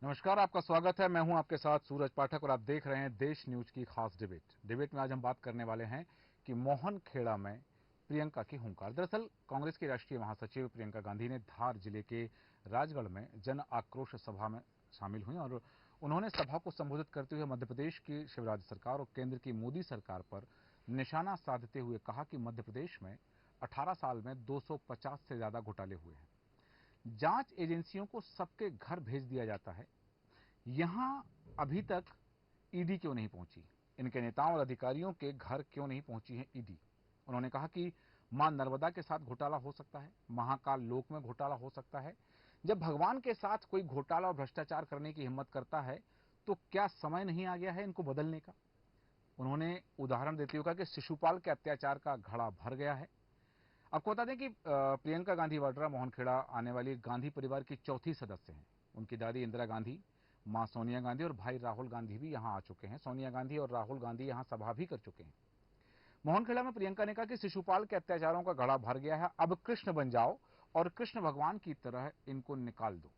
नमस्कार, आपका स्वागत है। मैं हूं आपके साथ सूरज पाठक और आप देख रहे हैं देश न्यूज की खास डिबेट में आज हम बात करने वाले हैं कि मोहन खेड़ा में प्रियंका की हुंकार। दरअसल कांग्रेस की राष्ट्रीय महासचिव प्रियंका गांधी ने धार जिले के राजगढ़ में जन आक्रोश सभा में शामिल हुई और उन्होंने सभा को संबोधित करते हुए मध्य प्रदेश की शिवराज सरकार और केंद्र की मोदी सरकार पर निशाना साधते हुए कहा कि मध्य प्रदेश में 18 साल में 250 से ज्यादा घोटाले हुए हैं। जांच एजेंसियों को सबके घर भेज दिया जाता है, यहां अभी तक ईडी क्यों नहीं पहुंची? इनके नेताओं और अधिकारियों के घर क्यों नहीं पहुंची है ईडी? उन्होंने कहा कि मां नर्मदा के साथ घोटाला हो सकता है, महाकाल लोक में घोटाला हो सकता है। जब भगवान के साथ कोई घोटाला और भ्रष्टाचार करने की हिम्मत करता है तो क्या समय नहीं आ गया है इनको बदलने का? उन्होंने उदाहरण देते हुए कहा कि शिशुपाल के अत्याचार का घड़ा भर गया है। आपको बता दें कि प्रियंका गांधी वाड्रा मोहनखेड़ा आने वाली गांधी परिवार की चौथी सदस्य हैं। उनकी दादी इंदिरा गांधी, मां सोनिया गांधी और भाई राहुल गांधी भी यहां आ चुके हैं। सोनिया गांधी और राहुल गांधी यहां सभा भी कर चुके हैं। मोहनखेड़ा में प्रियंका ने कहा कि शिशुपाल के अत्याचारों का घड़ा भर गया है, अब कृष्ण बन जाओ और कृष्ण भगवान की तरह इनको निकाल दो।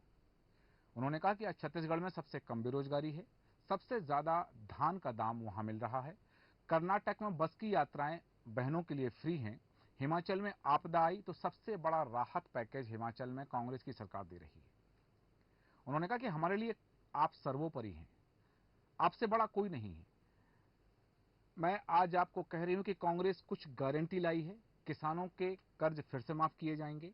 उन्होंने कहा कि आज छत्तीसगढ़ में सबसे कम बेरोजगारी है, सबसे ज्यादा धान का दाम वहां मिल रहा है। कर्नाटक में बस की यात्राएं बहनों के लिए फ्री हैं। हिमाचल में आपदा आई तो सबसे बड़ा राहत पैकेज हिमाचल में कांग्रेस की सरकार दे रही है। उन्होंने कहा कि हमारे लिए आप सर्वोपरि हैं, आपसे बड़ा कोई नहीं है। मैं आज आपको कह रही हूं कि कांग्रेस कुछ गारंटी लाई है। किसानों के कर्ज फिर से माफ किए जाएंगे,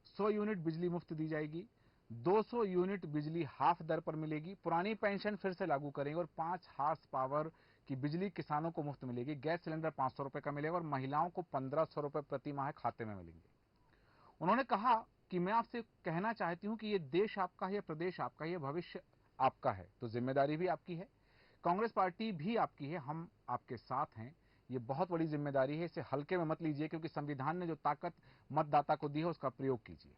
100 यूनिट बिजली मुफ्त दी जाएगी, 200 यूनिट बिजली हाफ दर पर मिलेगी, पुरानी पेंशन फिर से लागू करेंगे और 5 हार्स पावर की बिजली किसानों को मुफ्त मिलेगी। गैस सिलेंडर 500 रुपए का मिलेगा और महिलाओं को 1500 रुपए प्रति माह खाते में मिलेंगे। उन्होंने कहा कि मैं आपसे कहना चाहती हूं कि ये देश आपका है, ये प्रदेश आपका है, ये भविष्य आपका है, तो जिम्मेदारी भी आपकी है। कांग्रेस पार्टी भी आपकी है, हम आपके साथ हैं। ये बहुत बड़ी जिम्मेदारी है, इसे हल्के में मत लीजिए, क्योंकि संविधान ने जो ताकत मतदाता को दी है उसका प्रयोग कीजिए।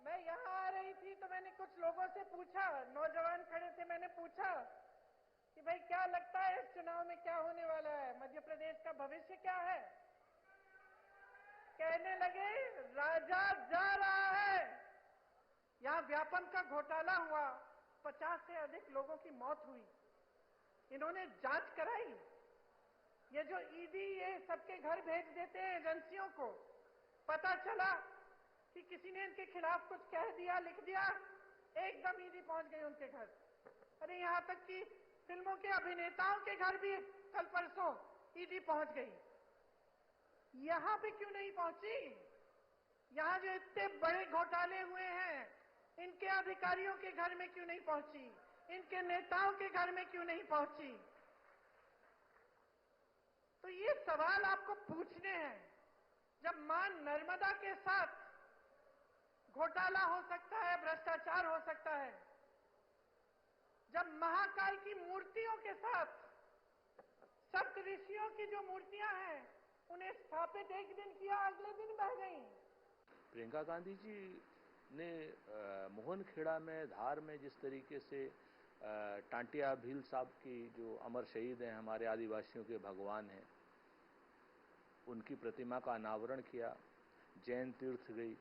मैं यहाँ आ रही थी तो मैंने कुछ लोगों से पूछा, नौजवान खड़े थे, मैंने पूछा कि भाई क्या लगता है इस चुनाव में क्या होने वाला है, मध्य प्रदेश का भविष्य क्या है? कहने लगे राजा जा रहा है। यहाँ व्यापम का घोटाला हुआ, 50 से अधिक लोगों की मौत हुई। इन्होंने जांच कराई। ये जो ईडी ये सबके घर भेज देते हैं एजेंसियों को, पता चला कि किसी ने इनके खिलाफ कुछ कह दिया, लिख दिया, एकदम ईडी पहुंच गई उनके घर। अरे यहां तक कि फिल्मों के अभिनेताओं के घर भी कल परसों ईडी पहुंच गई। यहां पे क्यों नहीं पहुंची? यहां जो इतने बड़े घोटाले हुए हैं, इनके अधिकारियों के घर में क्यों नहीं पहुंची? इनके नेताओं के घर में क्यों नहीं पहुंची? तो ये सवाल आपको पूछने हैं। जब मां नर्मदा के साथ घोटाला हो सकता है, भ्रष्टाचार हो सकता है, जब महाकाल की मूर्तियों के साथ सप्त ऋषियों की जो मूर्तियां हैं उन्हें स्थापित एक दिन किया, अगले दिन बह गई। प्रियंका गांधी जी ने मोहनखेड़ा में, धार में जिस तरीके से टांटिया भील साहब की जो अमर शहीद हैं, हमारे आदिवासियों के भगवान हैं, उनकी प्रतिमा का अनावरण किया, जैन तीर्थ गई,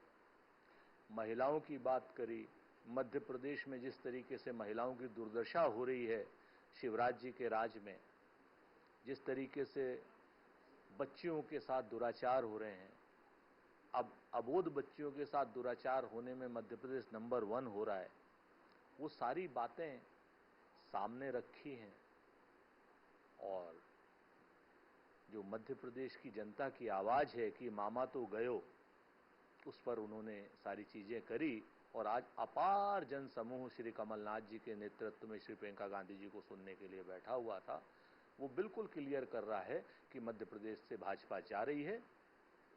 महिलाओं की बात करी। मध्य प्रदेश में जिस तरीके से महिलाओं की दुर्दशा हो रही है शिवराज जी के राज में, जिस तरीके से बच्चियों के साथ दुराचार हो रहे हैं, अब अबोध बच्चियों के साथ दुराचार होने में मध्य प्रदेश नंबर 1 हो रहा है, वो सारी बातें सामने रखी हैं। और जो मध्य प्रदेश की जनता की आवाज है कि मामा तो गयो, उस पर उन्होंने सारी चीजें करी। और आज अपार जन समूह श्री कमलनाथ जी के नेतृत्व में श्री प्रियंका गांधी जी को सुनने के लिए बैठा हुआ था। वो बिल्कुल क्लियर कर रहा है कि मध्य प्रदेश से भाजपा जा रही है,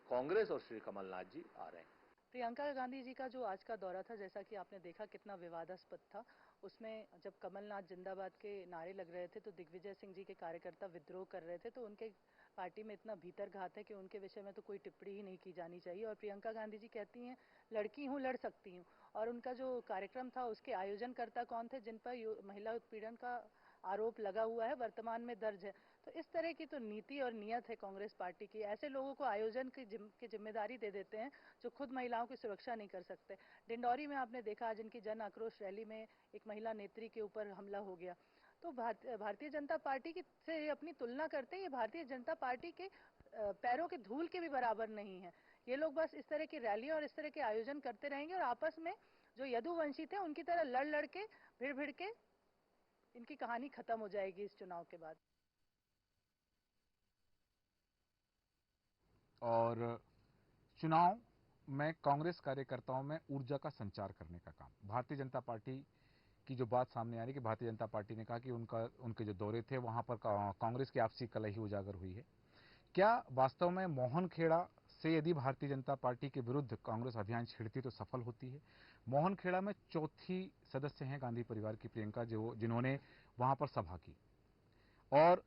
कांग्रेस और श्री कमलनाथ जी आ रहे हैं। प्रियंका गांधी जी का जो आज का दौरा था, जैसा कि आपने देखा कितना विवादास्पद था। उसमें जब कमलनाथ जिंदाबाद के नारे लग रहे थे तो दिग्विजय सिंह जी के कार्यकर्ता विद्रोह कर रहे थे, तो उनके पार्टी में इतना भीतरघात है कि उनके विषय में तो कोई टिप्पणी ही नहीं की जानी चाहिए। और प्रियंका गांधी जी कहती हैं लड़की हूँ, लड़ सकती हूँ। और उनका जो कार्यक्रम था उसके आयोजनकर्ता कौन थे? जिन पर महिला उत्पीड़न का आरोप लगा हुआ है, वर्तमान में दर्ज है। तो इस तरह की तो नीति और नियत है कांग्रेस पार्टी की। ऐसे लोगों को आयोजन की जिम्मेदारी दे देते हैं जो खुद महिलाओं की सुरक्षा नहीं कर सकते। डिंडौरी में आपने देखा आज इनकी जन आक्रोश रैली में एक महिला नेत्री के ऊपर हमला हो गया। तो भारतीय जनता पार्टी की से अपनी तुलना करते हैं, ये भारतीय जनता पार्टी के पैरों के धूल के भी बराबर नहीं है। ये लोग बस इस तरह की रैलियां और इस तरह के आयोजन करते रहेंगे और आपस में जो यदुवंशी थे उनकी तरह लड़ लड़ के भिड़ भिड़ के इनकी कहानी खत्म हो जाएगी इस चुनाव के बाद। और चुनाव में कांग्रेस कार्यकर्ताओं में ऊर्जा का संचार करने का काम, भारतीय जनता पार्टी की जो बात सामने आ रही है कि भारतीय जनता पार्टी ने कहा कि उनके जो दौरे थे वहां पर कांग्रेस की आपसी कलह ही उजागर हुई है। क्या वास्तव में मोहन खेड़ा से यदि भारतीय जनता पार्टी के विरुद्ध कांग्रेस अभियान छेड़ती तो सफल होती है? मोहन खेड़ा में चौथी सदस्य हैं गांधी परिवार की प्रियंका, जिन्होंने वहां पर सभा की और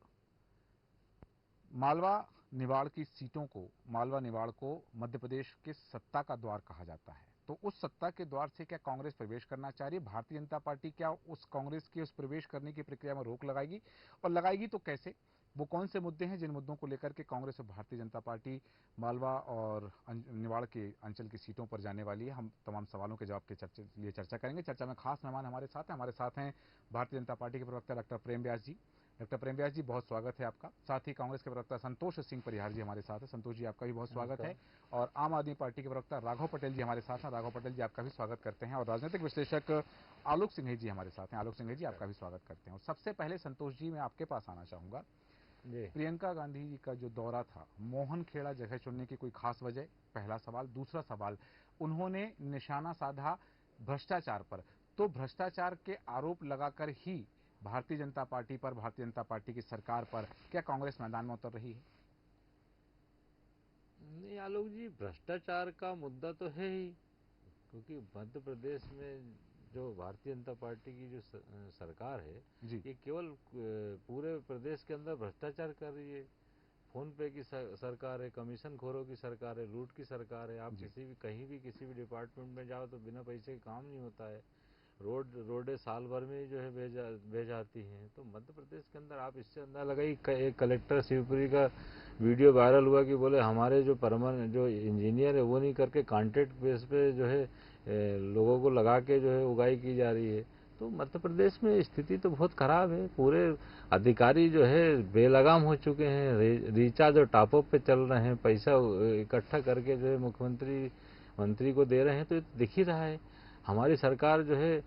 मालवा निवाड़ की सीटों को, मालवा निवाड़ को मध्य प्रदेश के सत्ता का द्वार कहा जाता है। तो उस सत्ता के द्वार से क्या कांग्रेस प्रवेश करना चाह रही है? भारतीय जनता पार्टी क्या उस कांग्रेस के उस प्रवेश करने की प्रक्रिया में रोक लगाएगी, और लगाएगी तो कैसे? वो कौन से मुद्दे हैं जिन मुद्दों को लेकर के कांग्रेस और भारतीय जनता पार्टी मालवा और निवाड़ के अंचल की सीटों पर जाने वाली है? हम तमाम सवालों के जवाब के लिए चर्चा करेंगे। चर्चा में खास मेहमान हमारे साथ हैं भारतीय जनता पार्टी के प्रवक्ता डॉक्टर प्रेम व्यास जी। डॉक्टर प्रेम व्यास जी, बहुत स्वागत है आपका। साथ ही कांग्रेस के प्रवक्ता संतोष सिंह परिहार जी हमारे साथ हैं। संतोष जी, आपका भी बहुत स्वागत है। और आम आदमी पार्टी के प्रवक्ता राघव पटेल जी हमारे साथ हैं। राघव पटेल जी, आपका भी स्वागत करते हैं। और राजनीतिक विश्लेषक आलोक सिंह जी हमारे साथ हैं। आलोक सिंह जी, आपका भी स्वागत करते हैं। और सबसे पहले संतोष जी, मैं आपके पास आना चाहूंगा। प्रियंका गांधी जी का जो दौरा था, मोहन खेड़ा जगह चुनने की कोई खास वजह? पहला सवाल। दूसरा सवाल, उन्होंने निशाना साधा भ्रष्टाचार पर, तो भ्रष्टाचार के आरोप लगाकर ही भारतीय जनता पार्टी पर, भारतीय जनता पार्टी की सरकार पर क्या कांग्रेस मैदान में उतर रही है? नहीं आलोक जी, भ्रष्टाचार का मुद्दा तो है ही, क्योंकि मध्य प्रदेश में जो भारतीय जनता पार्टी की जो सरकार है जी। ये केवल पूरे प्रदेश के अंदर भ्रष्टाचार कर रही है। फोन पे की सरकार है, कमीशन खोरों की सरकार है, लूट की सरकार है। आप कहीं भी किसी भी डिपार्टमेंट में जाओ तो बिना पैसे के काम नहीं होता है। रोडे साल भर में जो है भेजाती हैं। तो मध्य प्रदेश के अंदर आप इससे अंदाजा लगाइए, एक कलेक्टर शिवपुरी का वीडियो वायरल हुआ कि बोले हमारे जो जो इंजीनियर है वो नहीं करके कॉन्ट्रैक्ट बेस पे जो है लोगों को लगा के जो है उगाई की जा रही है। तो मध्य प्रदेश में स्थिति तो बहुत खराब है। पूरे अधिकारी जो है बेलगाम हो चुके हैं। रिचार्ज और टॉपअप पे चल रहे हैं, पैसा इकट्ठा करके जो है मंत्री को दे रहे हैं। तो दिख ही रहा है हमारी सरकार जो है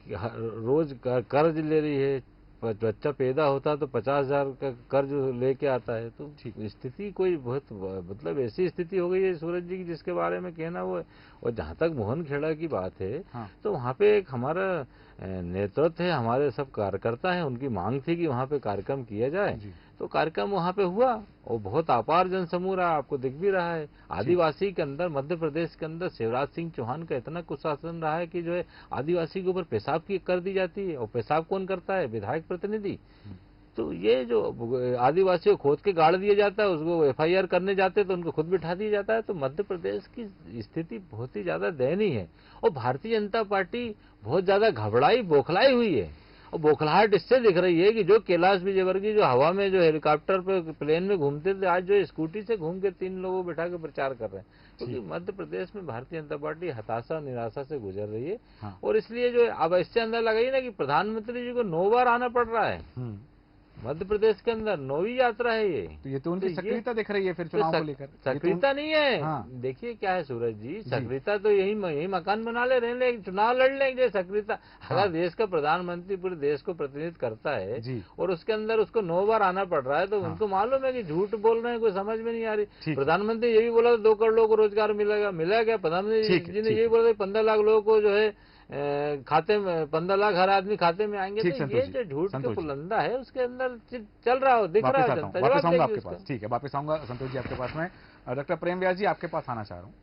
रोज कर्ज ले रही है। बच्चा पैदा होता है तो 50,000 का कर्ज लेके आता है। तो स्थिति कोई बहुत मतलब ऐसी स्थिति हो गई है सूरज जी की जिसके बारे में कहना वो। और जहाँ तक मोहन खेड़ा की बात है, हाँ। तो वहाँ पे एक हमारा नेतृत्व है, हमारे सब कार्यकर्ता हैं, उनकी मांग थी कि वहाँ पे कार्यक्रम किया जाए। तो कार्यक्रम वहाँ पे हुआ और बहुत अपार जनसमूह रहा, आपको दिख भी रहा है। आदिवासी के अंदर, मध्य प्रदेश के अंदर शिवराज सिंह चौहान का इतना कुशासन रहा है कि जो है आदिवासी के ऊपर पेशाब की कर दी जाती है। और पेशाब कौन करता है? विधायक प्रतिनिधि। तो ये जो आदिवासियों खोद के गाड़ दिया जाता है, उसको FIR करने जाते तो उनको खुद बिठा दिया जाता है। तो मध्य प्रदेश की स्थिति बहुत ही ज्यादा दयनीय है। और भारतीय जनता पार्टी बहुत ज्यादा घबराई बौखलाई हुई है। और बौखलाहट इससे दिख रही है कि जो कैलाश विजयवर्गीय जो हवा में जो हेलीकॉप्टर पे प्लेन में घूमते थे, आज जो स्कूटी से घूम के 3 लोगों बिठा के प्रचार कर रहे हैं। क्योंकि मध्य प्रदेश में भारतीय जनता पार्टी हताशा निराशा से गुजर रही है। हाँ। और इसलिए जो अब इससे अंदर लगाइए ना कि प्रधानमंत्री जी को 9 बार आना पड़ रहा है मध्य प्रदेश के अंदर। 9वीं यात्रा है ये। तो उनकी सक्रियता दिख रही है फिर चुनाव को लेकर? सक्रियता नहीं है। हाँ। देखिए क्या है सूरज जी, सक्रियता तो यही मकान बना ले रहे हैं, चुनाव लड़ लेंगे। सक्रियता अगर देश का प्रधानमंत्री पूरे देश को प्रतिनिधित्व करता है और उसके अंदर उसको 9 बार आना पड़ रहा है, तो उनको मालूम है कि झूठ बोल रहे हैं, कोई समझ में नहीं आ रही। प्रधानमंत्री ये भी बोला 2 करोड़ लोगों को रोजगार मिलेगा, मिला क्या? प्रधानमंत्री जी ने यही बोला 15 लाख लोगों को जो है खाते में 15 लाख हर आदमी खाते में आएंगे। तो ये जो झूठ के पुलंदा है उसके अंदर चल रहा हो, दिख रहा है जनता। वापस आऊंगा आपके पास। ठीक है, वापस आऊंगा संतोष जी आपके पास में। डॉक्टर प्रेम व्यास जी, आपके पास आना चाह रहा हूँ।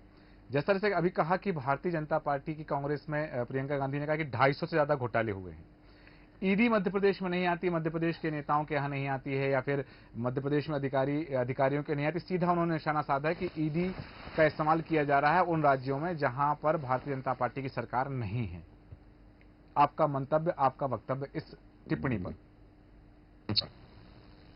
जिस तरह से अभी कहा कि भारतीय जनता पार्टी की कांग्रेस में प्रियंका गांधी ने कहा कि 250 से ज्यादा घोटाले हुए हैं। ईडी मध्य प्रदेश में नहीं आती, मध्य प्रदेश के नेताओं के यहाँ नहीं आती है, या फिर मध्य प्रदेश में अधिकारियों के नहीं आती। सीधा उन्होंने निशाना साधा है कि ईडी का इस्तेमाल किया जा रहा है उन राज्यों में जहां पर भारतीय जनता पार्टी की सरकार नहीं है। आपका मंतव्य, आपका वक्तव्य इस टिप्पणी पर?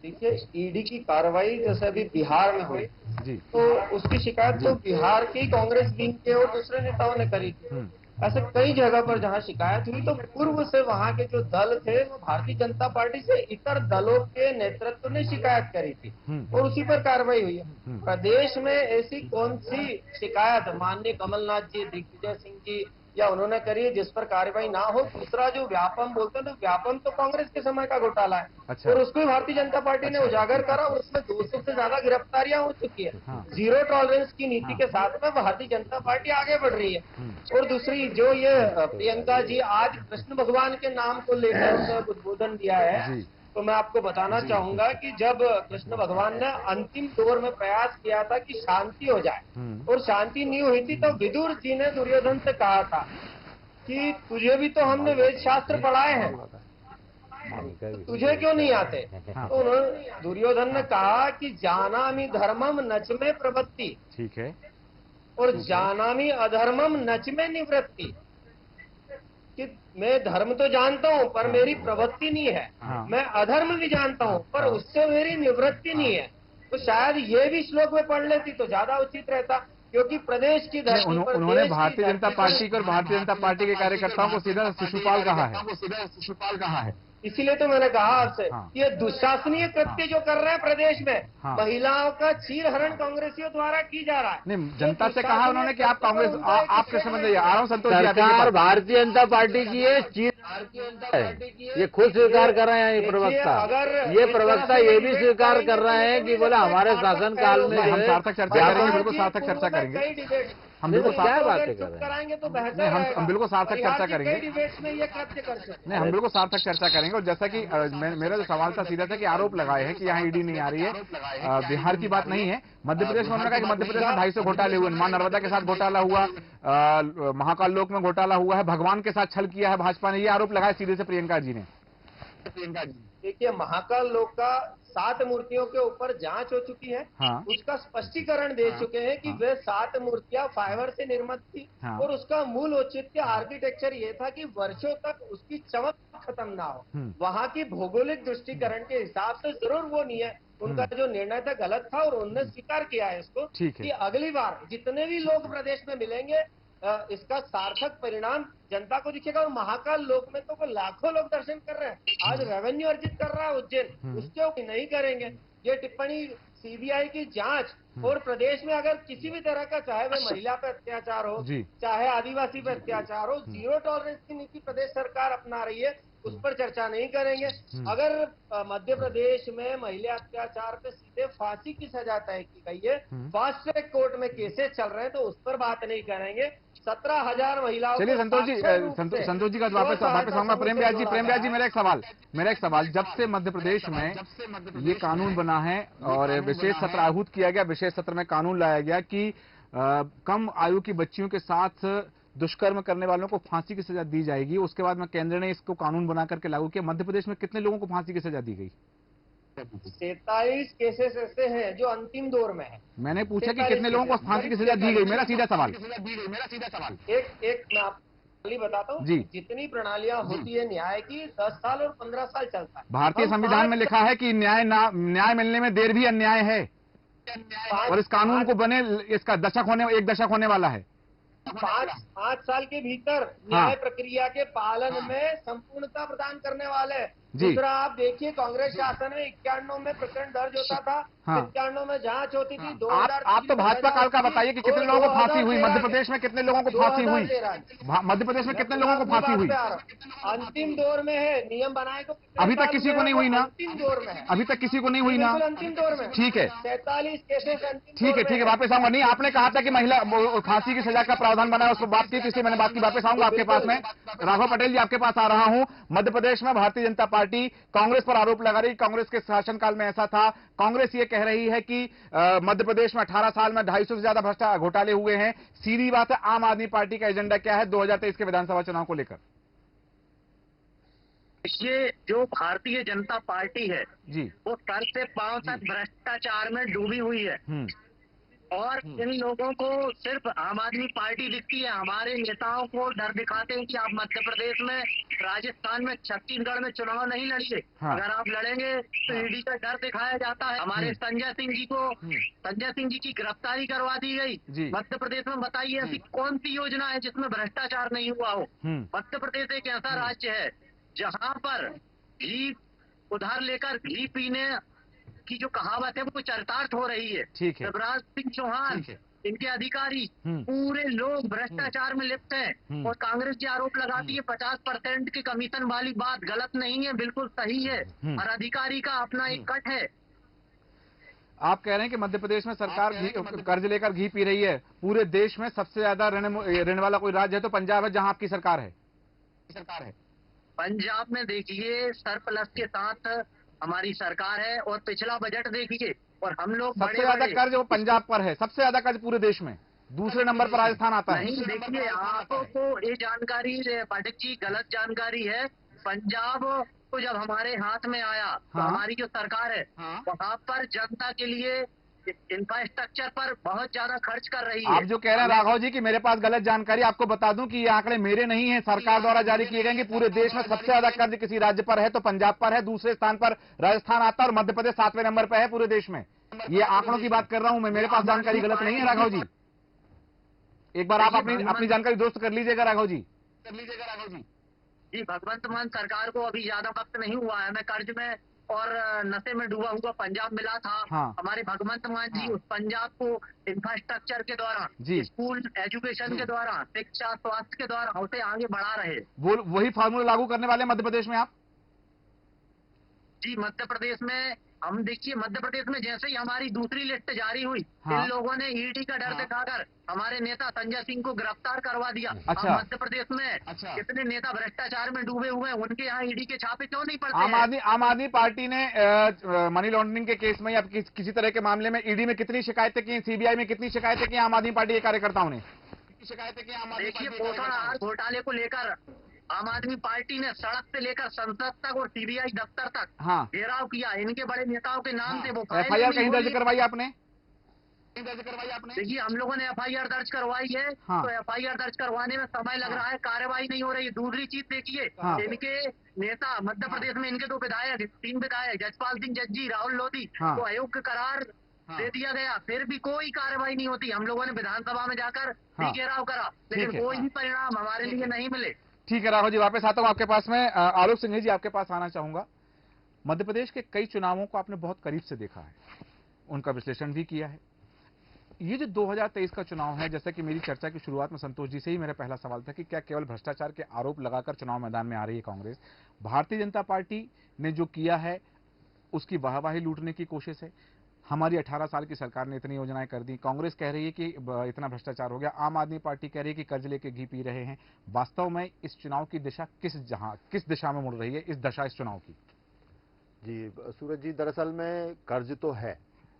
देखिए, ईडी की कार्रवाई जैसे अभी बिहार में हुई जी। तो उसकी शिकायत तो बिहार की कांग्रेस विंग के और दूसरे नेताओं ने करी थी। ऐसे कई जगह पर जहां शिकायत हुई तो पूर्व से वहां के जो दल थे वो भारतीय जनता पार्टी से इतर दलों के नेतृत्व ने शिकायत करी थी और उसी पर कार्रवाई हुई है। प्रदेश में ऐसी कौन सी शिकायत माननीय कमलनाथ जी, दिग्विजय सिंह जी या उन्होंने करी जिस पर कार्रवाई ना हो? दूसरा जो व्यापम बोलते हैं तो व्यापम तो कांग्रेस के समय का घोटाला है। अच्छा। और उसको भी भारतीय जनता पार्टी ने उजागर करा और उसमें 200 से ज्यादा गिरफ्तारियां हो चुकी है। जीरो टॉलरेंस की नीति के साथ में भारतीय जनता पार्टी आगे बढ़ रही है। और दूसरी जो ये प्रियंका जी आज कृष्ण भगवान के नाम को लेकर उन्होंने उद्बोधन दिया है, तो मैं आपको बताना चाहूंगा कि जब कृष्ण भगवान ने अंतिम दौर में प्रयास किया था कि शांति हो जाए और शांति नहीं हुई थी, तो विदुर जी ने दुर्योधन से कहा था कि तुझे भी तो हमने वेद शास्त्र पढ़ाए हैं, तो तुझे क्यों नहीं आते? तो उन्होंने दुर्योधन ने कहा कि जानामि धर्मम नच में प्रवृत्ति, ठीक है, और जानामि अधर्मम नच में निवृत्ति, कि मैं धर्म तो जानता हूँ पर मेरी प्रवृत्ति नहीं है। मैं अधर्म भी जानता हूँ पर उससे मेरी निवृत्ति नहीं है। तो शायद ये भी श्लोक में पढ़ लेती तो ज्यादा उचित रहता, क्योंकि प्रदेश की धरती पर उन्होंने भारतीय जनता पार्टी को और भारतीय जनता पार्टी के कार्यकर्ताओं को सीधा शिशुपाल कहा है। इसीलिए तो मैंने कहा आपसे ये दुशासनीय कृत्य जो कर रहे हैं प्रदेश में, महिलाओं का चीरहरण कांग्रेसियों द्वारा की जा रहा है। नहीं, जनता से कहा उन्होंने कि आप कांग्रेस आपके समझ आ रहा हूँ संतोष जी, सरकार भारतीय जनता पार्टी की है, ये खुद स्वीकार कर रहे हैं। ये प्रवक्ता ये भी स्वीकार कर रहे हैं कि बोला हमारे शासन काल में हम सार्थक चर्चा करेंगे, बिल्कुल सार्थक चर्चा करेंगे, हम बिल्कुल क्या बातें कर रहे कराएंगे तो बेहतर हैं, हम बिल्कुल सार्थक चर्चा करेंगे। डिबेट्स में ये कृत्य कर सकते नहीं, हम बिल्कुल सार्थक चर्चा करेंगे। और जैसा कि मेरा जो सवाल था सीधा था कि आरोप लगाए हैं कि यहाँ ईडी नहीं आ रही है, बिहार की बात नहीं है, मध्य प्रदेश में उन्होंने कहा कि मध्य प्रदेश में 250 घोटाले हुए, मां नर्मदा के साथ घोटाला हुआ, महाकाल लोक में घोटाला हुआ है, भगवान के साथ छल किया है भाजपा ने, ये आरोप लगाया सीधे से प्रियंका जी ने। देखिए, महाकाल लोक का 7 मूर्तियों के ऊपर जांच हो चुकी है। उसका स्पष्टीकरण दे चुके हैं कि वे 7 मूर्तियां फाइबर से निर्मित थी और उसका मूल औचित्य आर्किटेक्चर ये था कि वर्षों तक उसकी चमक खत्म ना हो। वहां की भौगोलिक दृष्टिकरण के हिसाब से जरूर वो नहीं है, उनका जो निर्णय था गलत था और उन्होंने स्वीकार किया है इसको कि अगली बार जितने भी लोग प्रदेश में मिलेंगे इसका सार्थक परिणाम जनता को दिखेगा। और महाकाल लोक में तो लाखों लोग दर्शन कर रहे हैं, आज रेवेन्यू अर्जित कर रहा है उज्जैन, उसके ऊपर नहीं करेंगे। ये टिप्पणी सीबीआई की जांच और प्रदेश में अगर किसी भी तरह का, चाहे वह महिला पे अत्याचार हो, चाहे आदिवासी पे अत्याचार हो, जीरो टॉलरेंस की नीति प्रदेश सरकार अपना रही है, उस पर चर्चा नहीं करेंगे। अगर मध्य प्रदेश में महिला अत्याचार पे सीधे फांसी की सजा तय की गई है, फास्ट ट्रैक कोर्ट में केसेस चल रहे हैं, तो उस पर बात नहीं करेंगे। 17,000 महिलाओं। चलिए संतोष जी का वापस आऊंगा। प्रेम व्यास जी मेरा एक सवाल, जब से मध्य प्रदेश में ये कानून बना है और विशेष सत्र आहूत किया गया, विशेष सत्र में कानून लाया गया कि कम आयु की बच्चियों के साथ दुष्कर्म करने वालों को फांसी की सजा दी जाएगी, उसके बाद में केंद्र ने इसको कानून बना करके लागू किया, मध्य प्रदेश में कितने लोगों को फांसी की सजा दी गई? 47 केसेस ऐसे हैं जो अंतिम दौर में है। मैंने पूछा कि कितने लोगों को फांसी की सजा दी गई, मेरा सीधा सवाल। एक मैं आपको बताता हूँ, जितनी प्रणालियां होती है न्याय की 10 साल और 15 साल चलता है। भारतीय संविधान में लिखा है कि न्याय मिलने में देर भी अन्याय है, और इस कानून को बने इसका एक दशक होने वाला है। 5 साल के भीतर न्याय प्रक्रिया के पालन में संपूर्णता प्रदान करने वाले। दूसरा, आप देखिए कांग्रेस शासन में 91 में प्रकरण दर्ज होता था, 91 में जांच होती थी। 2003 आप तो भाजपा काल का बताइए कि कितने लोगों को फांसी हुई मध्य प्रदेश में, कितने लोगों को फांसी हुई मध्य प्रदेश में, कितने लोगों को फांसी हुई? अंतिम दौर में है, नियम बनाए तो अभी तक किसी को नहीं हुई ना, अंतिम दौर में है, अभी तक किसी को नहीं हुई ना, अंतिम दौर में। ठीक है, 47 केसेस ठीक है, वापस आऊंगा। नहीं, आपने कहा था कि महिला फांसी की सजा का प्रावधान बनाया, उसको बात की, इसलिए मैंने बात की। वापस आऊंगा आपके पास में, राघव पटेल जी आपके पास आ रहा हूं। मध्य प्रदेश में भारतीय जनता पार्टी कांग्रेस पर आरोप लगा रही, कांग्रेस के शासनकाल में ऐसा था। कांग्रेस ये कह रही है कि मध्य प्रदेश में 18 साल में 250 से ज्यादा भ्रष्टाचार घोटाले हुए हैं। सीधी बात है, आम आदमी पार्टी का एजेंडा क्या है 2023 के विधानसभा चुनाव को लेकर? ये जो भारतीय जनता पार्टी है जी, वो सर से पांव तक भ्रष्टाचार में डूबी हुई है। और इन लोगों को सिर्फ आम आदमी पार्टी दिखती है। हमारे नेताओं को डर दिखाते हैं कि आप मध्य प्रदेश में, राजस्थान में, छत्तीसगढ़ में चुनाव नहीं लड़िए। अगर आप लड़ेंगे तो ईडी का डर दिखाया जाता है। हमारे संजय सिंह जी की गिरफ्तारी करवा दी गई मध्य प्रदेश में। बताइए ऐसी कौन सी योजना है जिसमें भ्रष्टाचार नहीं हुआ हो। मध्य प्रदेश एक ऐसा राज्य है जहाँ पर घी उधार लेकर घी पीने की जो कहावत है वो चरितार्थ हो रही है। शिवराज सिंह चौहान, इनके अधिकारी पूरे लोग भ्रष्टाचार में लिप्त हैं और कांग्रेस जो आरोप लगाती है 50% की कमीशन वाली बात गलत नहीं है, बिल्कुल सही है। हर अधिकारी का अपना एक कट है। आप कह रहे हैं कि मध्य प्रदेश में सरकार कर्ज लेकर घी पी रही है। पूरे देश में सबसे ज्यादा ऋण वाला कोई राज्य है तो पंजाब है, जहां आपकी सरकार है। पंजाब में देखिए सरप्लस के साथ हमारी सरकार है और पिछला बजट देखिए और हम लोग सबसे ज्यादा कर्ज वो पंजाब पर है, सबसे ज्यादा कर्ज पूरे देश में। दूसरे नंबर पर राजस्थान आता है। नहीं, देखिए आपको ये जानकारी पाठक जी गलत जानकारी है। पंजाब को जब हमारे हाथ में आया तो हमारी जो सरकार है वहाँ पर जनता के लिए इंफ्रास्ट्रक्चर पर बहुत ज्यादा खर्च कर रही है। आप जो कह रहे हैं राघव जी कि मेरे पास गलत जानकारी, आपको बता दूं कि ये आंकड़े मेरे नहीं हैं, सरकार द्वारा जारी किए गए कि पूरे देश में सबसे ज्यादा कर्ज किसी राज्य पर है तो पंजाब पर है, दूसरे स्थान पर राजस्थान आता है और मध्य प्रदेश 7वें नंबर पर है पूरे देश में। ये आंकड़ों की बात कर रहा हूं मैं, मेरे पास जानकारी गलत नहीं है राघव जी। एक बार आप अपनी जानकारी दुरुस्त कर लीजिएगा राघव जी। जी, भगवंत मान सरकार को अभी ज्यादा वक्त नहीं हुआ है। मैं कर्ज में और नशे में डूबा हुआ पंजाब मिला था। हमारे भगवंत मान जी उस पंजाब को इंफ्रास्ट्रक्चर के द्वारा, स्कूल एजुकेशन के द्वारा, शिक्षा स्वास्थ्य के द्वारा उसे आगे बढ़ा रहे। वही फार्मूला लागू करने वाले मध्य प्रदेश में आप? जी, मध्य प्रदेश में हम देखिए, मध्य प्रदेश में जैसे ही हमारी दूसरी लिस्ट जारी हुई इन लोगों ने ईडी का डर दिखाकर हमारे नेता संजय सिंह को गिरफ्तार करवा दिया। अच्छा। मध्य प्रदेश में कितने नेता भ्रष्टाचार में डूबे हुए हैं, उनके यहाँ ईडी के छापे क्यों नहीं पड़ते? आम आदमी पार्टी ने मनी लॉन्ड्रिंग के केस में या किसी तरह के मामले में ईडी में कितनी शिकायतें की, सीबीआई में कितनी शिकायतें की आम आदमी पार्टी के कार्यकर्ताओं ने? देखिए, पोषण आहार घोटाले को लेकर आम आदमी पार्टी ने सड़क से लेकर संसद तक और सीबीआई दफ्तर तक घेराव किया। इनके बड़े नेताओं के नाम से वो एफआईआर कहीं दर्ज करवाई आपने? देखिए, हम लोगों ने एफआईआर दर्ज करवाई है। तो एफआईआर दर्ज करवाने में समय लग रहा है, कार्रवाई नहीं हो रही है। दूसरी चीज देखिए, इनके नेता मध्य प्रदेश में इनके 2 विधायक, 3 विधायक, जसपाल सिंह जज्जी, राहुल लोधी को अयोग्य करार दे दिया गया, फिर भी कोई कार्रवाई नहीं होती। हम लोगों ने विधानसभा में जाकर घेराव करा, लेकिन कोई भी परिणाम हमारे लिए नहीं मिले। ठीक है राघव जी, वापस आता हूं आपके पास में। आलोक सिंह जी, आपके पास आना चाहूंगा। मध्य प्रदेश के कई चुनावों को आपने बहुत करीब से देखा है, उनका विश्लेषण भी किया है। ये जो 2023 का चुनाव है, जैसा कि मेरी चर्चा की शुरुआत में संतोष जी से ही मेरा पहला सवाल था कि क्या केवल भ्रष्टाचार के आरोप लगाकर चुनाव मैदान में आ रही है कांग्रेस? भारतीय जनता पार्टी ने जो किया है उसकी वाहवाही लूटने की कोशिश है। हमारी 18 साल की सरकार ने इतनी योजनाएं कर दी। कांग्रेस कह रही है कि इतना भ्रष्टाचार हो गया। आम आदमी पार्टी कह रही है कि कर्ज लेके घी पी रहे हैं। वास्तव में इस चुनाव की दिशा किस दिशा में मुड़ रही है इस चुनाव की? जी सूरज जी, दरअसल में कर्ज तो है,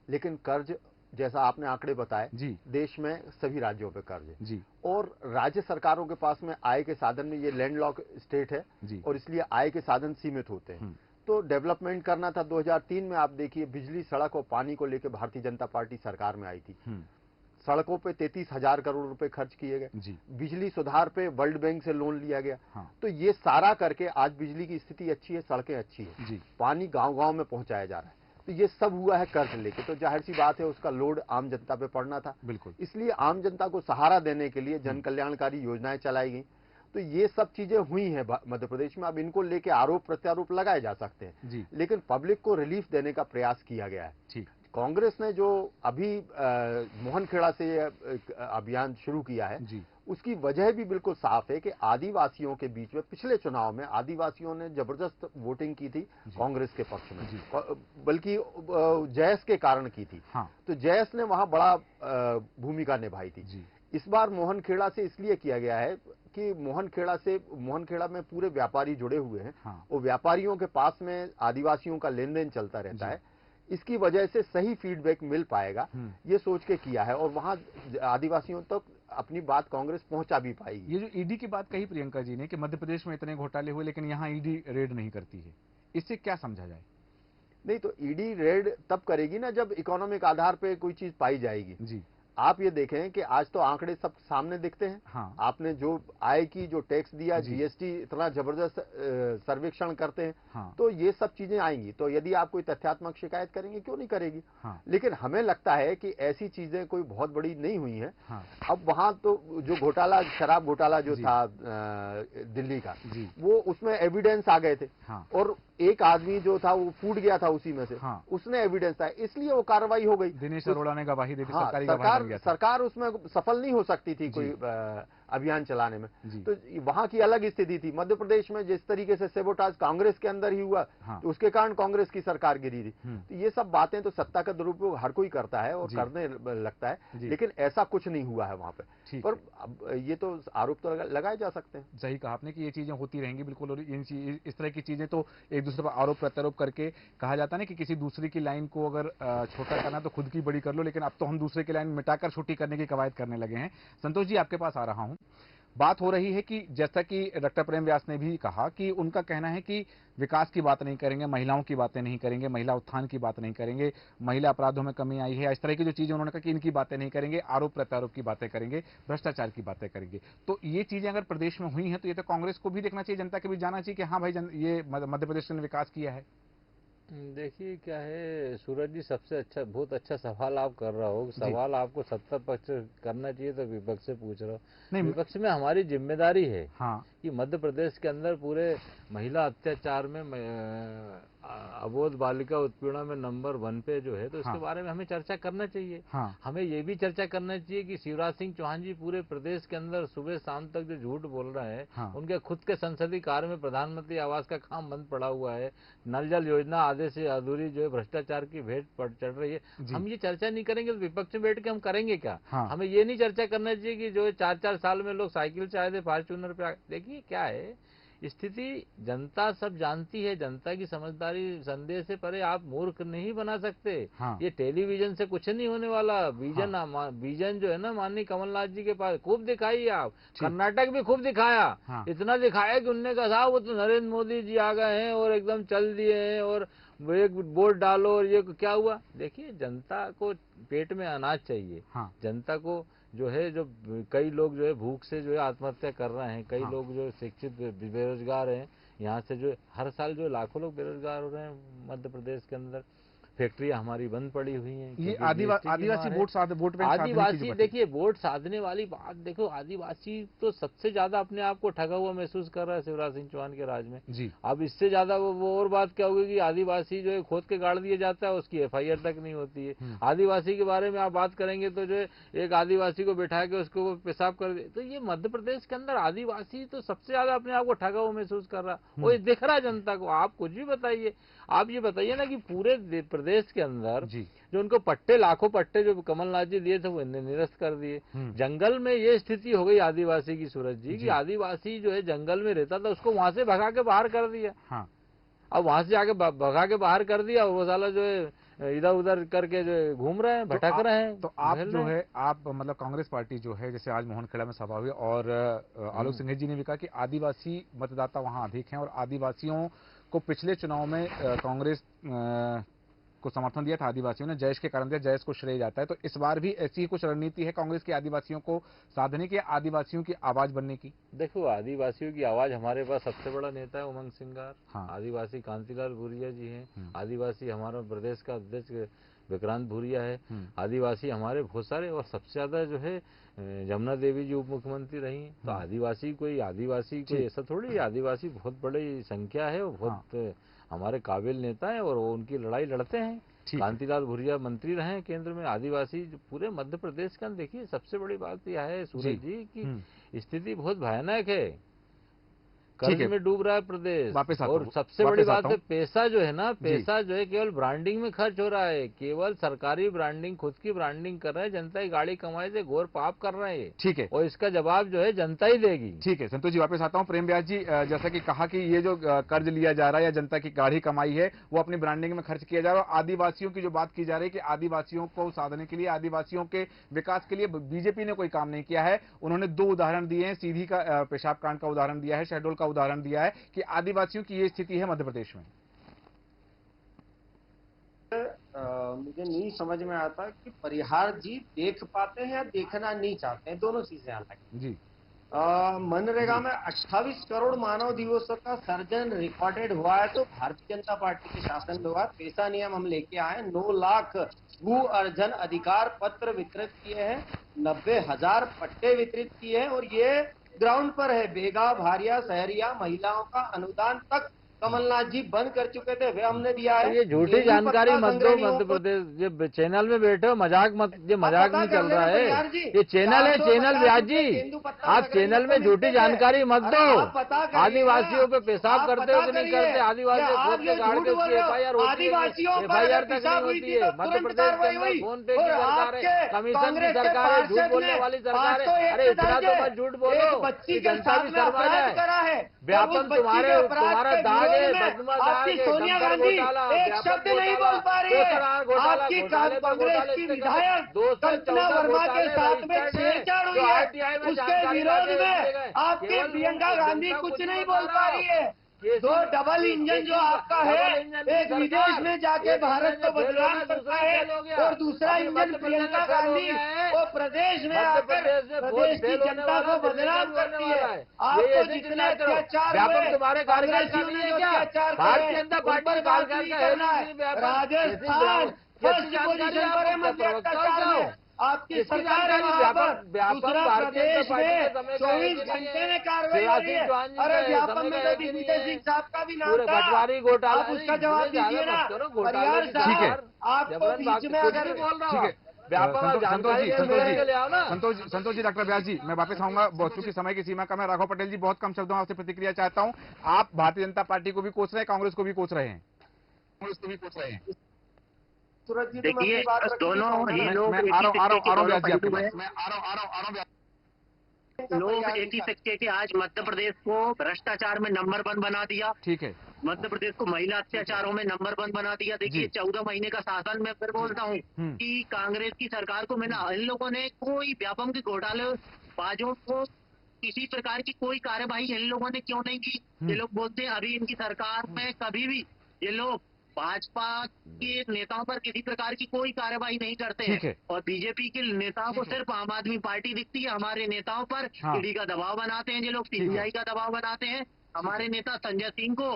लेकिन कर्ज जैसा आपने आंकड़े बताए देश में सभी राज्यों पे कर्ज है जी, और राज्य सरकारों के पास में आय के साधन में, ये लैंडलॉक स्टेट है और इसलिए आय के साधन सीमित होते हैं। तो डेवलपमेंट करना था। 2003 में आप देखिए, बिजली, सड़क और पानी को लेकर भारतीय जनता पार्टी सरकार में आई थी। सड़कों पे 33,000 करोड़ रुपए खर्च किए गए। बिजली सुधार पे वर्ल्ड बैंक से लोन लिया गया। तो ये सारा करके आज बिजली की स्थिति अच्छी है, सड़कें अच्छी है, पानी गांव-गांव में पहुंचाया जा रहा है। तो ये सब हुआ है कर्ज लेके। तो जाहिर सी बात है उसका लोड आम जनता पे पड़ना था। बिल्कुल। इसलिए आम जनता को सहारा देने के लिए जन कल्याणकारी योजनाएं चलाई गई। तो ये सब चीजें हुई हैं मध्य प्रदेश में। अब इनको लेके आरोप प्रत्यारोप लगाए जा सकते हैं, लेकिन पब्लिक को रिलीफ देने का प्रयास किया गया है। कांग्रेस ने जो अभी मोहनखेड़ा से अभियान शुरू किया है, उसकी वजह भी बिल्कुल साफ है कि आदिवासियों के बीच में पिछले चुनाव में आदिवासियों ने जबरदस्त वोटिंग की थी कांग्रेस के पक्ष में, बल्कि जयस के कारण की थी। तो जयस ने वहां बड़ा भूमिका निभाई थी। इस बार मोहनखेड़ा से इसलिए किया गया है कि मोहनखेड़ा में पूरे व्यापारी जुड़े हुए हैं और व्यापारियों के पास में आदिवासियों का लेन देन चलता रहता है। इसकी वजह से सही फीडबैक मिल पाएगा, ये सोच के किया है और वहां आदिवासियों तक अपनी बात कांग्रेस पहुंचा भी पाएगी। ये जो ईडी की बात कही प्रियंका जी ने कि मध्य प्रदेश में इतने घोटाले हुए लेकिन यहाँ ईडी रेड नहीं करती है, इससे क्या समझा जाए? नहीं, तो ईडी रेड तब करेगी ना जब इकोनॉमिक आधार पे कोई चीज पाई जाएगी। आप ये देखें कि आज तो आंकड़े सब सामने दिखते हैं। हाँ। आपने जो आय की जो टैक्स दिया, जीएसटी इतना जबरदस्त सर्वेक्षण करते हैं। हाँ। तो ये सब चीजें आएंगी, तो यदि आप कोई तथ्यात्मक शिकायत करेंगे, क्यों नहीं करेगी। हाँ। लेकिन हमें लगता है कि ऐसी चीजें कोई बहुत बड़ी नहीं हुई हैं। हाँ। अब वहां तो जो घोटाला, शराब घोटाला जो था दिल्ली का, वो उसमें एविडेंस आ गए थे। हाँ। और एक आदमी जो था वो फूट गया था उसी में से। हाँ। उसने एविडेंस था, इसलिए वो कार्रवाई हो गई। दिनेश अरोड़ा ने गवाही दी थी। हाँ, सरकार उसमें सफल नहीं हो सकती थी कोई अभियान चलाने में। तो वहां की अलग स्थिति थी। मध्य प्रदेश में जिस तरीके से सेबोटाज कांग्रेस के अंदर ही हुआ, तो उसके कारण कांग्रेस की सरकार गिरी थी। तो ये सब बातें तो सत्ता का दुरुपयोग हर कोई करता है और करने लगता है, लेकिन ऐसा कुछ नहीं हुआ है वहां पे। पर अब ये तो आरोप तो लगाए जा सकते हैं। सही कहा आपने कि ये चीजें होती रहेंगी बिल्कुल। और इस तरह की चीजें तो एक दूसरे पर आरोप प्रत्यारोप करके कहा जाता है ना कि किसी दूसरे की लाइन को अगर छोटा करना तो खुद की बड़ी कर लो, लेकिन अब तो हम दूसरे की लाइन मिटाकर छोटी करने की कवायद करने लगे हैं। संतोष जी, आपके पास आ रहा हूं। बात हो रही है कि जैसा कि डॉक्टर प्रेम व्यास ने भी कहा कि उनका कहना है कि विकास की बात नहीं करेंगे, महिलाओं की बातें नहीं करेंगे, महिला उत्थान की बात नहीं करेंगे, महिला अपराधों में कमी आई है, इस तरह की जो चीजें उन्होंने कहा कि इनकी बातें नहीं करेंगे, आरोप प्रत्यारोप की बातें करेंगे, भ्रष्टाचार की बातें करेंगे। तो ये चीजें अगर प्रदेश में हुई हैं तो ये तो कांग्रेस को भी देखना चाहिए, जनता को भी जाना चाहिए कि हाँ भाई ये मध्य प्रदेश ने विकास किया है। देखिए क्या है सूरज जी, सबसे अच्छा, बहुत अच्छा सवाल आप कर रहा हो। सवाल आपको सत्ता पक्ष करना चाहिए तो विपक्ष से पूछ रहा हो। विपक्ष में हमारी जिम्मेदारी है कि मध्य प्रदेश के अंदर पूरे महिला अत्याचार में, अबोध बालिका उत्पीड़न में नंबर 1 पे जो है, तो इसके बारे में हमें चर्चा करना चाहिए। हमें ये भी चर्चा करना चाहिए कि शिवराज सिंह चौहान जी पूरे प्रदेश के अंदर सुबह शाम तक जो झूठ बोल रहे हैं, उनके खुद के संसदीय कार्य में प्रधानमंत्री आवास का काम बंद पड़ा हुआ है, नल जल योजना आधे से अधूरी जो है भ्रष्टाचार की भेंट चढ़ रही है। हम ये चर्चा नहीं करेंगे तो विपक्ष में बैठ के हम करेंगे क्या। हमें ये नहीं चर्चा करना चाहिए कि जो 4-4 साल में लोग साइकिल से आए थे, फॉर्च्यूनर पे। देखिए क्या है स्थिति, जनता सब जानती है। जनता की समझदारी संदेश से परे आप मूर्ख नहीं बना सकते। ये टेलीविजन से कुछ नहीं होने वाला। विजन जो है ना माननीय कमलनाथ जी के पास खूब दिखाई आप, कर्नाटक भी खूब दिखाया। इतना दिखाया कि उनने कहा वो तो नरेंद्र मोदी जी आ गए हैं और एकदम चल दिए हैं और एक वोट डालो और ये क्या हुआ। देखिए जनता को पेट में अनाज चाहिए। जनता को जो है, जो कई लोग जो है भूख से जो है आत्महत्या कर रहे हैं, कई लोग जो शिक्षित बेरोजगार हैं, यहाँ से जो हर साल जो लाखों लोग बेरोजगार हो रहे हैं मध्य प्रदेश के अंदर। फैक्ट्रियां हमारी बंद पड़ी हुई हैं। ये आदिवासी वोट आदिवासी, देखिए वोट साधने वाली बात, देखो आदिवासी तो सबसे ज्यादा अपने आप को ठगा हुआ महसूस कर रहा है शिवराज सिंह चौहान के राज में जी। अब इससे ज्यादा वो और बात क्या होगी कि आदिवासी जो है खोद के गाड़ दिया जाता है, उसकी FIR तक नहीं होती है। आदिवासी के बारे में आप बात करेंगे तो जो एक आदिवासी को बैठा के उसको पेशाब कर दे, तो ये मध्य प्रदेश के अंदर आदिवासी तो सबसे ज्यादा अपने आप को ठगा हुआ महसूस कर रहा है। वो दिख रहा है जनता को। आप कुछ भी बताइए, आप ये बताइए ना कि पूरे प्रदेश के अंदर जो उनको पट्टे, लाखों पट्टे जो कमलनाथ जी दिए थे वो निरस्त कर दिए। जंगल में ये स्थिति हो गई आदिवासी की सूरज जी कि आदिवासी जो है जंगल में रहता था, उसको वहां से भगा के बाहर कर दिया। अब वहां से आके भगा के बाहर कर दिया और वो साला जो है इधर उधर करके जो घूम रहे हैं, भटक रहे हैं। तो आप जो है, आप मतलब कांग्रेस पार्टी जो है, जैसे आज मोहनखेड़ा में सभा हुई और आलोक सिंह जी ने भी कहा कि आदिवासी मतदाता वहां अधिक हैं और आदिवासियों को पिछले चुनाव में कांग्रेस को समर्थन दिया था, आदिवासियों ने जयेश के कारण दिया, जयेश को श्रेय जाता है। तो इस बार भी ऐसी कुछ रणनीति है कांग्रेस की आदिवासियों को साधने की, आदिवासियों की आवाज बनने की? देखो आदिवासियों की आवाज, हमारे पास सबसे बड़ा नेता है उमंग सिंगार। आदिवासी कांतिलाल भूरिया जी हैं। आदिवासी हमारा प्रदेश का अध्यक्ष विक्रांत भूरिया है। आदिवासी हमारे बहुत सारे, और सबसे ज्यादा जो है जमुना देवी जी उप मुख्यमंत्री रही। तो आदिवासी कोई ऐसा थोड़ी, आदिवासी बहुत बड़ी संख्या है और बहुत हमारे काबिल नेता है और वो उनकी लड़ाई लड़ते हैं। कांतिलाल भूरिया मंत्री रहे केंद्र में। आदिवासी पूरे मध्य प्रदेश का, देखिए सबसे बड़ी बात यह है सूरज जी की स्थिति बहुत भयानक है। कर्ज में डूब रहा है प्रदेश। और सबसे बड़ी बात है पैसा जो है ना, पैसा जो है केवल ब्रांडिंग में खर्च हो रहा है। केवल सरकारी ब्रांडिंग, खुद की ब्रांडिंग कर रहे हैं। जनता की गाड़ी कमाई से घोर पाप कर रहे हैं। ठीक है, और इसका जवाब जो है जनता ही देगी। ठीक है संतोष जी, वापस आता हूँ। प्रेम व्यास जी, जैसा कि कहा कि ये जो कर्ज लिया जा रहा है या जनता की गाड़ी कमाई है वो अपनी ब्रांडिंग में खर्च किया जा रहा है। आदिवासियों की जो बात की जा रही है कि आदिवासियों को साधने के लिए, आदिवासियों के विकास के लिए बीजेपी ने कोई काम नहीं किया है। उन्होंने 2 उदाहरण दिए हैं, सीधी का पेशाब कांड का उदाहरण दिया है, शहडोल का उदाहरण दिया है कि आदिवासियों की ये स्थिति है मध्य प्रदेश में। मुझे नहीं समझ में आता कि परिहार जी देख पाते हैं या देखना नहीं चाहते हैं, दोनों चीजें अलग जी। मनरेगा में 28 करोड़ मानव दिवसों का सर्जन रिकॉर्डेड हुआ है, तो भारतीय जनता पार्टी के शासन में हुआ। पैसा नियम हम लेके आए, 9 लाख भू अर्जन अधिकार पत्र वितरित किए हैं, 90,000 पट्टे वितरित किए हैं, और ये ग्राउंड पर है। बेगा, भारिया, शहरिया, महिलाओं का अनुदान तक कमलनाथ जी बंद कर चुके थे, वे हमने दिया है। ये झूठी जानकारी मत दो मध्य प्रदेश, ये चैनल में बैठे हो मजाक मत, ये मजाक नहीं चल रहा है, ये चैनल है, चैनल व्यास जी, आप चैनल में झूठी जानकारी मत दो। आदिवासियों पे पेशाब करते हो कि नहीं करते, आदिवासी फोन पे गाड़ के FIR होती है, FIR तक नहीं होती है। मध्य प्रदेश के अंदर फोन पे की सरकार है, कमीशन की सरकार है, झूठ बोलने वाली सरकार है। अरे इतना तो मत झूठ बोलो कि जनता भी शर्मा जाए। व्यापम तुम्हारा दाग है, आपकी सोनिया गांधी एक शब्द नहीं बोल पा रही है। आपकी कांग्रेस की विधायक कल्पना वर्मा के साथ में छेड़छाड़ हुई है, उसके विरोध में आपकी प्रियंका गांधी कुछ नहीं बोल पा रही है। दो डबल इंजन जो आपका है, एक विदेश में जाके भारत को बदनाम करता है, और दूसरा इंजन प्रियंका गांधी वो प्रदेश में आकर प्रदेश की जनता को बदनाम करती है। आपको जितने अत्याचार हुए, तुम्हारे कार्यकाल में अत्याचार भारतीय जनता पार्टी करना है, राजस्थान फर्स्ट पोजीशन पर है मध्य अत्याचार में। आपकी सरकार है वहाँ पर, दूसरा प्रदेश में 24 घंटे में कार्रवाई हो रही है। अरे व्यापम में तो दिग्विजय सिंह साहब का भी नाम था, पटवारी घोटाला, आप उसका जवाब दीजिए ना। परिहार साहब आपको बीच में अगर संतोष जी, डॉक्टर व्यास जी, मैं वापस आऊंगा, चूंकि समय की सीमा कम है। राघव पटेल जी, बहुत कम शब्दों में आपसे प्रतिक्रिया चाहता हूं। आप भारतीय जनता पार्टी को भी कोच रहे हैं, कांग्रेस को भी कोच रहे हैं, कांग्रेस को भी कोच रहे हैं। देखिए दोनों ही लोग एक ही सिक्के के आज मध्य प्रदेश को भ्रष्टाचार में नंबर 1 बना दिया। ठीक है, मध्य प्रदेश को महिला अत्याचारों में नंबर 1 बना दिया। देखिए 14 महीने का शासन मैं फिर बोलता हूँ कि कांग्रेस की सरकार को मिला, इन लोगों ने कोई व्यापम के घोटाले बाजों को किसी प्रकार की कोई कार्यवाही इन लोगों ने क्यों नहीं की। ये लोग बोलते हैं अभी इनकी सरकार में कभी भी ये लोग भाजपा के नेताओं पर किसी प्रकार की कोई कार्रवाई नहीं करते हैं, और बीजेपी के नेताओं को सिर्फ आम आदमी पार्टी दिखती है। हमारे नेताओं पर ईडी का दबाव बनाते हैं, ये लोग CBI का दबाव बनाते हैं। हमारे नेता संजय सिंह को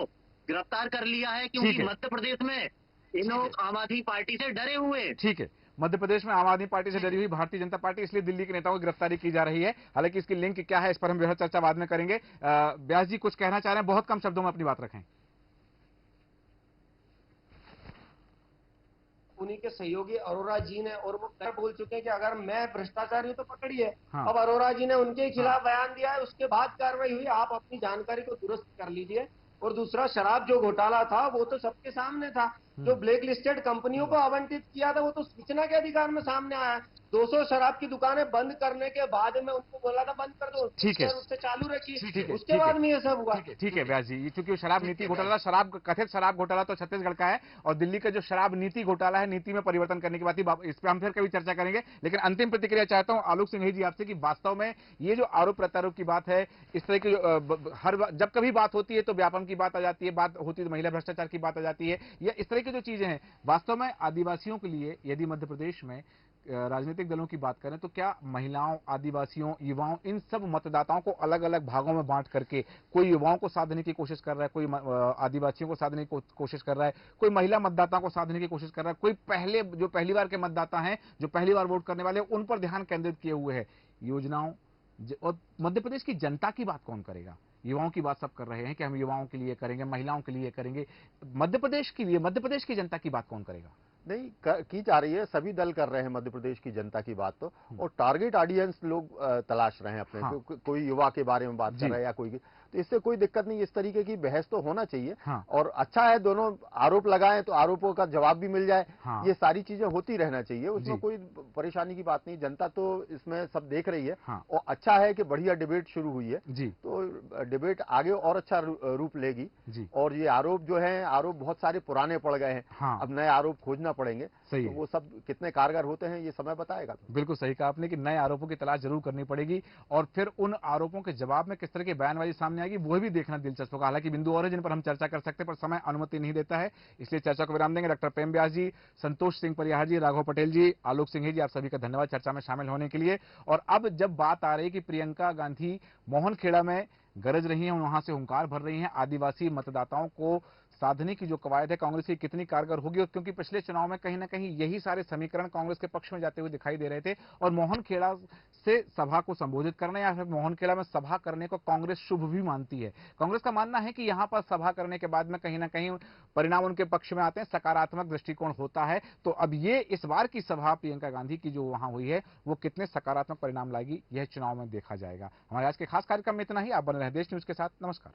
गिरफ्तार कर लिया है क्योंकि मध्य प्रदेश में इन लोग आम आदमी पार्टी से डरे हुए। ठीक है, मध्य प्रदेश में आम आदमी पार्टी से डरी हुई भारतीय जनता पार्टी, इसलिए दिल्ली के नेताओं की गिरफ्तारी की जा रही है। हालांकि इसकी लिंक क्या है, इस पर हम बेहद चर्चा बाद में करेंगे। व्यास जी कुछ कहना चाह रहे हैं, बहुत कम शब्दों में अपनी बात रखें। उन्हीं के सहयोगी अरोरा जी ने, और वो बोल चुके हैं कि अगर मैं भ्रष्टाचारी हूं तो पकड़िए। अब अरोरा जी ने उनके खिलाफ बयान दिया है, उसके बाद कार्रवाई हुई। आप अपनी जानकारी को दुरुस्त कर लीजिए। और दूसरा, शराब जो घोटाला था वो तो सबके सामने था। जो ब्लैक लिस्टेड कंपनियों को आवंटित किया था वो तो सूचना के अधिकार में सामने आया। 200 शराब की दुकानें बंद करने के बाद में उनको बोला था बंद कर दो, ठीक है, उससे चालू रखिए, उसके बाद में ये सब हुआ। ठीक है व्यास जी, ये चूंकि शराब नीति घोटाला, कथित शराब घोटाला तो छत्तीसगढ़ का है, और दिल्ली का जो शराब नीति घोटाला है, नीति में परिवर्तन करने की बात, इस पर हम फिर कभी चर्चा करेंगे। लेकिन अंतिम प्रतिक्रिया चाहता हूं आलोक सिंह जी आपसे कि वास्तव में ये जो आरोप प्रत्यारोप की बात है, इस तरह की हर जब कभी बात होती है तो व्यापम की बात आ जाती है, बात होती है तो महिला भ्रष्टाचार की बात आ जाती है, या इस तरह की जो चीजें हैं, वास्तव में आदिवासियों के लिए यदि मध्य प्रदेश में राजनीतिक दलों की बात करें तो क्या महिलाओं, आदिवासियों, युवाओं, इन सब मतदाताओं को अलग अलग भागों में बांट करके कोई युवाओं को साथ देने की कोशिश कर रहा है, कोई आदिवासियों को साथ देने की कोशिश कर रहा है, कोई महिला मतदाताओं को साथ देने की कोशिश कर रहा है, कोई जो पहली बार के मतदाता हैं, जो पहली बार वोट करने वाले, उन पर ध्यान केंद्रित किए हुए है योजनाओं। और मध्य प्रदेश की जनता की बात कौन करेगा? युवाओं की बात सब कर रहे हैं कि हम युवाओं के लिए करेंगे, महिलाओं के लिए करेंगे, मध्य प्रदेश के लिए, मध्य प्रदेश की जनता की बात कौन करेगा? नहीं की जा रही है, सभी दल कर रहे हैं मध्य प्रदेश की जनता की बात तो, और टारगेट ऑडियंस लोग तलाश रहे हैं अपने। कोई युवा के बारे में बात कर रहा है या कोई, तो इससे कोई दिक्कत नहीं। इस तरीके की बहस तो होना चाहिए। और अच्छा है दोनों आरोप लगाएं तो आरोपों का जवाब भी मिल जाए। ये सारी चीजें होती रहना चाहिए, उसमें कोई परेशानी की बात नहीं। जनता तो इसमें सब देख रही है। और अच्छा है कि बढ़िया डिबेट शुरू हुई है, तो डिबेट आगे और अच्छा रूप लेगी। और ये आरोप जो है, आरोप बहुत सारे पुराने पड़ गए हैं, अब नए आरोप खोजना पड़ेंगे। तो वो सब कितने कारगर होते हैं ये समय बताएगा। बिल्कुल सही कहा आपने कि नए आरोपों की तलाश जरूर करनी पड़ेगी, और फिर उन आरोपों के जवाब में किस तरह के बयानबाजी सामने सामने आएगी वो भी देखना दिलचस्प होगा। हालांकि बिंदु और है जिन पर हम चर्चा कर सकते हैं, पर समय अनुमति नहीं देता है, इसलिए चर्चा को विराम देंगे। डॉक्टर प्रेम व्यास जी, संतोष सिंह परिहार जी, राघव पटेल जी, आलोक सिंह जी, आप सभी का धन्यवाद चर्चा में शामिल होने के लिए। और अब जब बात आ रही है कि प्रियंका गांधी मोहनखेड़ा में गरज रही हैं, वहां से हुंकार भर रही हैं, आदिवासी मतदाताओं को साधने की जो कवायद है कांग्रेस की कितनी कारगर होगी, और क्योंकि पिछले चुनाव में कहीं ना कहीं यही सारे समीकरण कांग्रेस के पक्ष में जाते हुए दिखाई दे रहे थे, और मोहनखेड़ा से सभा को संबोधित करने या फिर मोहनखेड़ा में सभा करने को कांग्रेस शुभ भी मानती है। कांग्रेस का मानना है कि यहां पर सभा करने के बाद में कहीं ना कहीं परिणाम उनके पक्ष में आते हैं, सकारात्मक दृष्टिकोण होता है। तो अब ये इस बार की सभा प्रियंका गांधी की जो वहां हुई है वो कितने सकारात्मक परिणाम लाएगी, यह चुनाव में देखा जाएगा। हमारे आज के खास कार्यक्रम में इतना ही। आप बने रहे देश न्यूज के साथ। नमस्कार।